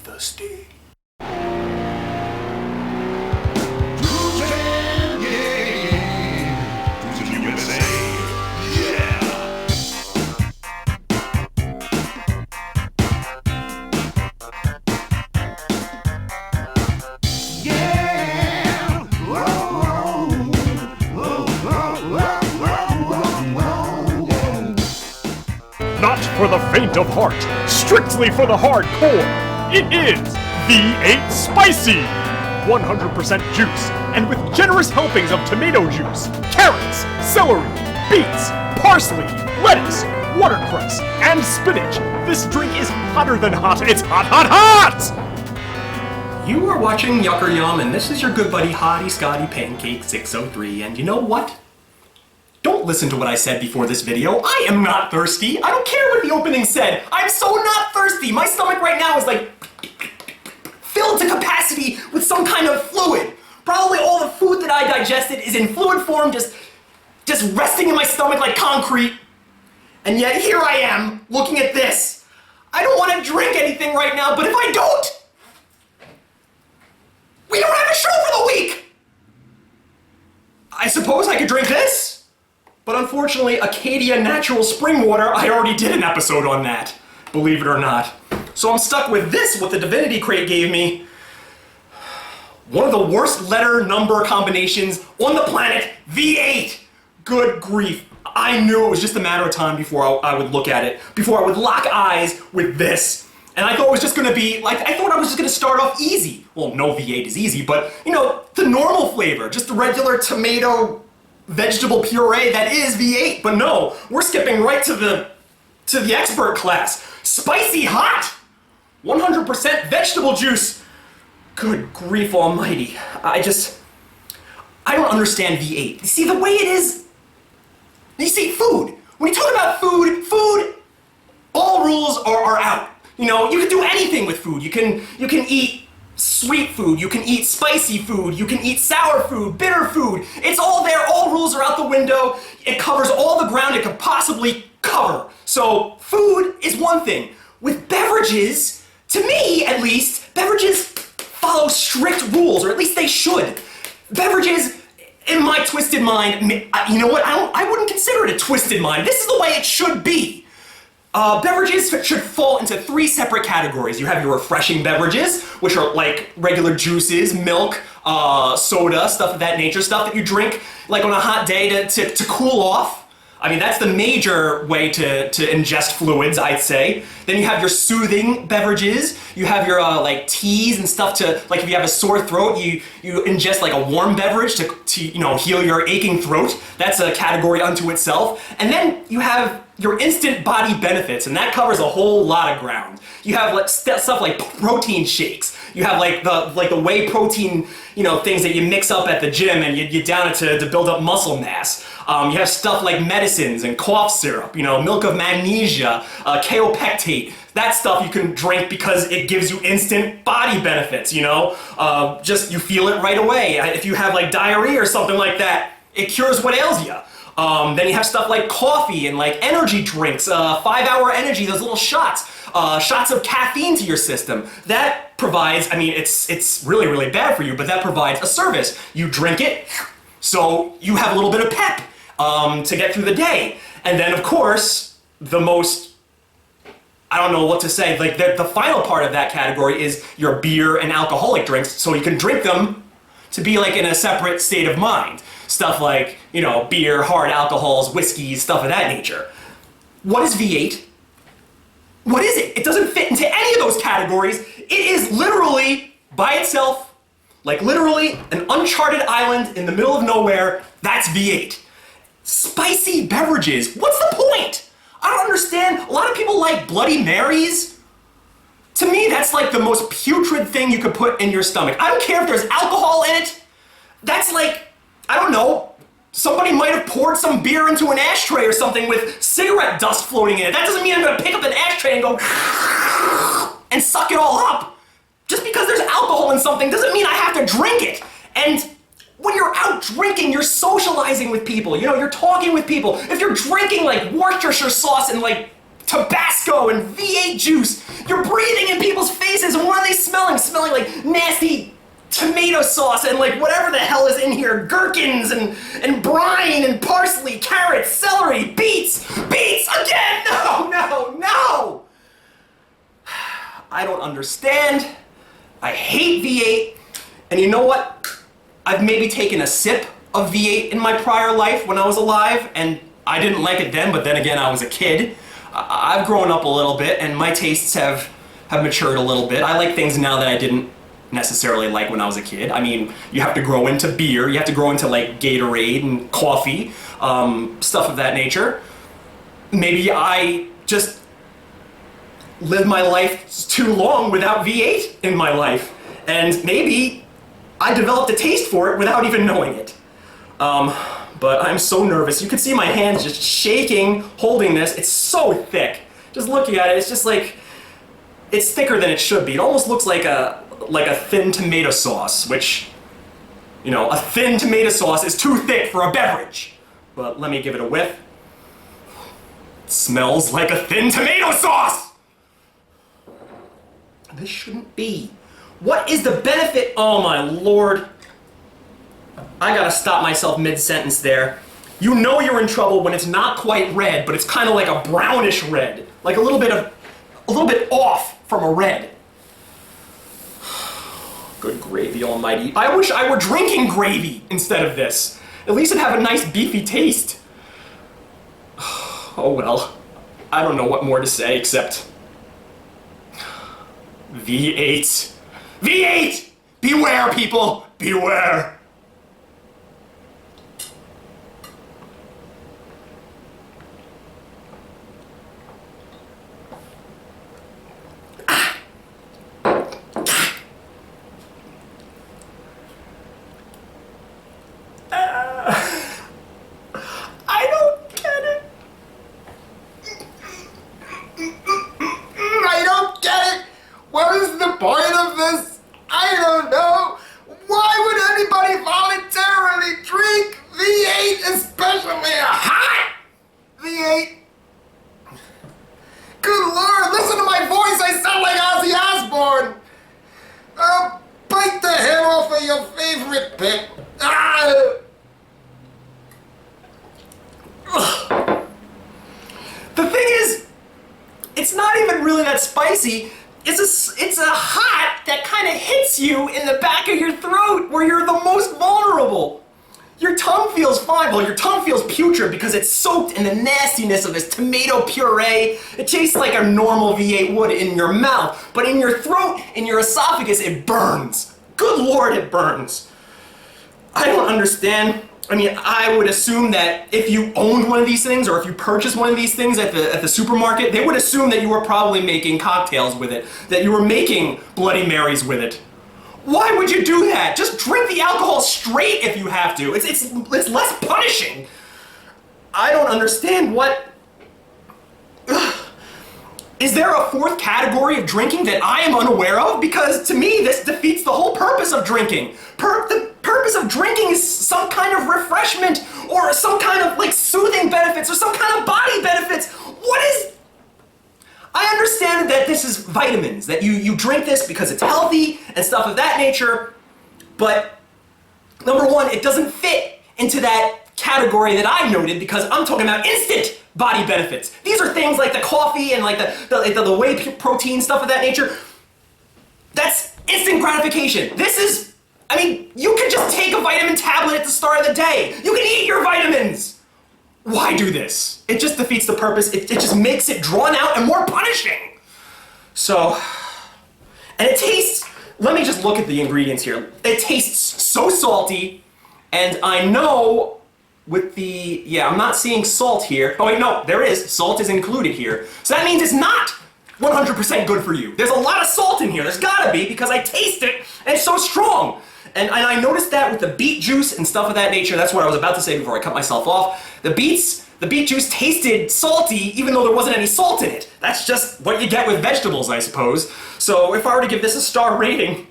thirsty. Not for the faint of heart, strictly for the hardcore. It is V8 Spicy! 100% juice, and with generous helpings of tomato juice, carrots, celery, beets, parsley, lettuce, watercress, and spinach. This drink is hotter than hot. It's hot, hot, hot! You are watching Yucker Yum, and this is your good buddy Hottie Scotty Pancake 603, and you know what? Don't listen to what I said before this video. I am not thirsty. I don't care what the opening said. I'm so not thirsty. My stomach right now is like filled to capacity with some kind of fluid. Probably all the food that I digested is in fluid form, just resting in my stomach like concrete. And yet here I am, looking at this. I don't want to drink anything right now, but if I don't, we don't have a show for the week. I suppose I could drink this. But unfortunately, Acadia Natural Spring Water, I already did an episode on that, believe it or not. So I'm stuck with this, what the Divinity Crate gave me. One of the worst letter number combinations on the planet, V8. Good grief. I knew it was just a matter of time before I would look at it, before I would lock eyes with this. And I thought it was just gonna be, I thought I was just gonna start off easy. Well, no V8 is easy, but, you know, the normal flavor, just the regular tomato, vegetable puree that is V8, but no, we're skipping right to the expert class. Spicy hot! 100% vegetable juice. Good grief almighty. I don't understand V8. You see, the way it is, you see, food. When you talk about food, all rules are out. You know, you can do anything with food. You can eat sweet food, you can eat spicy food, you can eat sour food, bitter food. It's all there, all rules are out the window. It covers all the ground it could possibly cover. So food is one thing. With beverages, to me at least, beverages follow strict rules, or at least they should. Beverages, in my twisted mind, you know what, I wouldn't consider it a twisted mind. This is the way it should be. Beverages should fall into 3 separate categories. You have your refreshing beverages, which are like regular juices, milk, soda, stuff of that nature, stuff that you drink like on a hot day to cool off. I mean, that's the major way to ingest fluids, I'd say. Then you have your soothing beverages. You have your like teas and stuff to, like if you have a sore throat, you ingest like a warm beverage to you know, heal your aching throat. That's a category unto itself. And then you have your instant body benefits, and that covers a whole lot of ground. You have like stuff like protein shakes. You have like the whey protein, you know, things that you mix up at the gym and you down it to build up muscle mass. You have stuff like medicines and cough syrup, you know, milk of magnesia, kaopectate. That stuff you can drink because it gives you instant body benefits, you know? Just you feel it right away. If you have like diarrhea or something like that, it cures what ails you. Then you have stuff like coffee and like energy drinks, 5-hour energy, those little shots. Shots of caffeine to your system. That provides, I mean, it's really, really bad for you, but that provides a service. You drink it, so you have a little bit of pep to get through the day. And then, of course, the most, I don't know what to say, like the final part of that category is your beer and alcoholic drinks, so you can drink them to be like in a separate state of mind. Stuff like, you know, beer, hard alcohols, whiskeys, stuff of that nature. What is V8? What is it? It doesn't fit into any of those categories. It is literally, by itself, like literally an uncharted island in the middle of nowhere. That's V8. Spicy beverages, what's the point? I don't understand. A lot of people like Bloody Marys. To me, that's like the most putrid thing you could put in your stomach. I don't care if there's alcohol in it. That's like, I don't know, somebody might have poured some beer into an ashtray or something with cigarette dust floating in it. That doesn't mean I'm gonna pick up an ashtray and go and suck it all up. Just because there's alcohol in something doesn't mean I have to drink it. And when you're out drinking, you're socializing with people, you know, you're talking with people. If you're drinking like Worcestershire sauce and like Tabasco and V8 juice. You're breathing in people's faces, and what are they smelling? Smelling like nasty tomato sauce and like whatever the hell is in here. Gherkins and brine and parsley, carrots, celery, beets. Beets again! No, no, no! I don't understand. I hate V8. And you know what? I've maybe taken a sip of V8 in my prior life when I was alive, and I didn't like it then, but then again, I was a kid. I've grown up a little bit, and my tastes have matured a little bit. I like things now that I didn't necessarily like when I was a kid. I mean, you have to grow into beer, you have to grow into like Gatorade and coffee, stuff of that nature. Maybe I just lived my life too long without V8 in my life, and maybe I developed a taste for it without even knowing it. But I'm so nervous. You can see my hands just shaking holding this. It's so thick. Just looking at it, it's just like, it's thicker than it should be. It almost looks like a thin tomato sauce, which, you know, a thin tomato sauce is too thick for a beverage. But let me give it a whiff. It smells like a thin tomato sauce! This shouldn't be. What is the benefit? Oh my lord. I gotta stop myself mid-sentence there. You know you're in trouble when it's not quite red, but it's kind of like a brownish red. Like a little bit off from a red. Good gravy almighty. I wish I were drinking gravy instead of this. At least it'd have a nice beefy taste. Oh well. I don't know what more to say except V8. V8! Beware, people! Beware! I don't get it. I don't get it. What is the point of this? I don't know. Why would anybody voluntarily drink V8, especially a hot V8? Good Lord, listen to my voice. I sound like Ozzy Osbourne. Bite the head off of your favorite pet. The thing is, it's not even really that spicy. It's a hot that kind of hits you in the back of your throat where you're the most vulnerable. Your tongue feels fine. Well, your tongue feels putrid because it's soaked in the nastiness of this tomato puree. It tastes like a normal V8 would in your mouth, but in your throat, in your esophagus, it burns. Good Lord, it burns. I don't understand. I mean, I would assume that if you owned one of these things, or if you purchased one of these things at the supermarket, they would assume that you were probably making cocktails with it, that you were making Bloody Marys with it. Why would you do that? Just drink the alcohol straight if you have to. It's less punishing. I don't understand what... Is there a fourth category of drinking that I am unaware of? Because to me, this defeats the whole purpose of drinking. The purpose of drinking is some kind of refreshment, or some kind of like soothing benefits, or some kind of body benefits. What is... I understand that this is vitamins, that you drink this because it's healthy and stuff of that nature, but number one, it doesn't fit into that category that I noted because I'm talking about instant body benefits. These are things like the coffee and like the whey protein, stuff of that nature. That's instant gratification. This is, I mean, you can just take a vitamin tablet at the start of the day. You can eat your vitamins. Why do this? It just defeats the purpose. It just makes it drawn out and more punishing. So, and it tastes, let me just look at the ingredients here. It tastes so salty, and I know with the, yeah, I'm not seeing salt here. Oh wait, no, there is. Salt is included here. So that means it's not 100% good for you. There's a lot of salt in here. There's gotta be, because I taste it, and it's so strong. And I noticed that with the beet juice and stuff of that nature. That's what I was about to say before I cut myself off. The beet juice tasted salty even though there wasn't any salt in it. That's just what you get with vegetables, I suppose. So if I were to give this a star rating,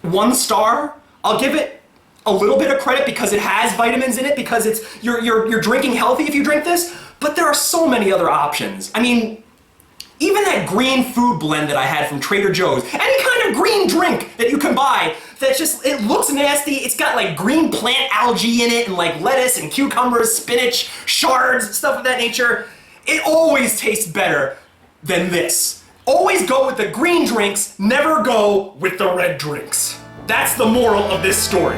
1 star, I'll give it a little bit of credit because it has vitamins in it, because it's you're drinking healthy if you drink this, but But there are so many other options. I mean, even that green food blend that I had from Trader Joe's, any kind of green drink that you can buy that just, it looks nasty, it's got like green plant algae in it and like lettuce and cucumbers, spinach, shards, stuff of that nature, it always tastes better than this. Always go with the green drinks, never go with the red drinks. That's the moral of this story.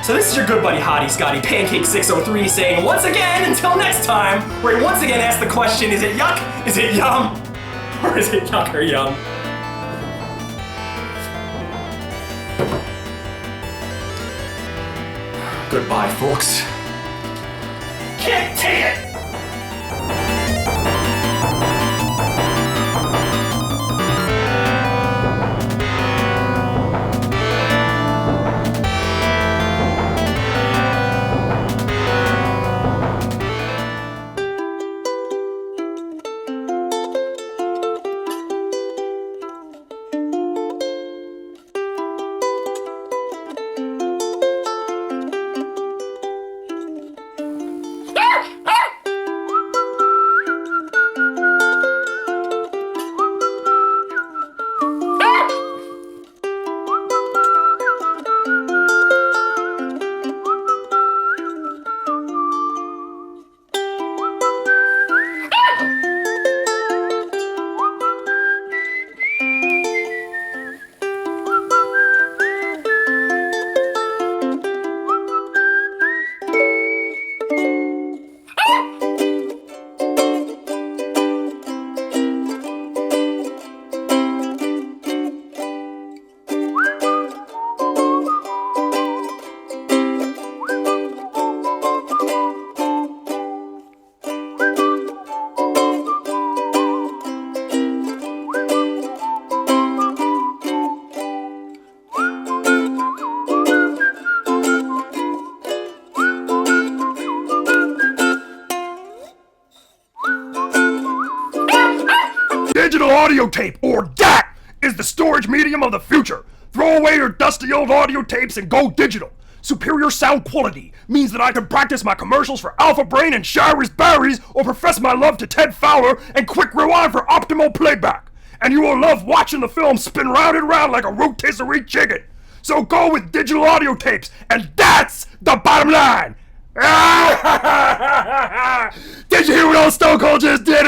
So this is your good buddy Hottie Scotty Pancake 603 saying once again, until next time, where he once again asks the question, is it yuck, is it yum, or is it yuck or yum? Goodbye, folks. Can't take it! Digital audio tape, or DAT, is the storage medium of the future. Throw away your dusty old audio tapes and go digital. Superior sound quality means that I can practice my commercials for Alpha Brain and Shira's Berries, or profess my love to Ted Fowler and quick rewind for optimal playback. And you will love watching the film spin round and round like a rotisserie chicken. So go with digital audio tapes, and that's the bottom line. Did you hear what old Stone Cold just did?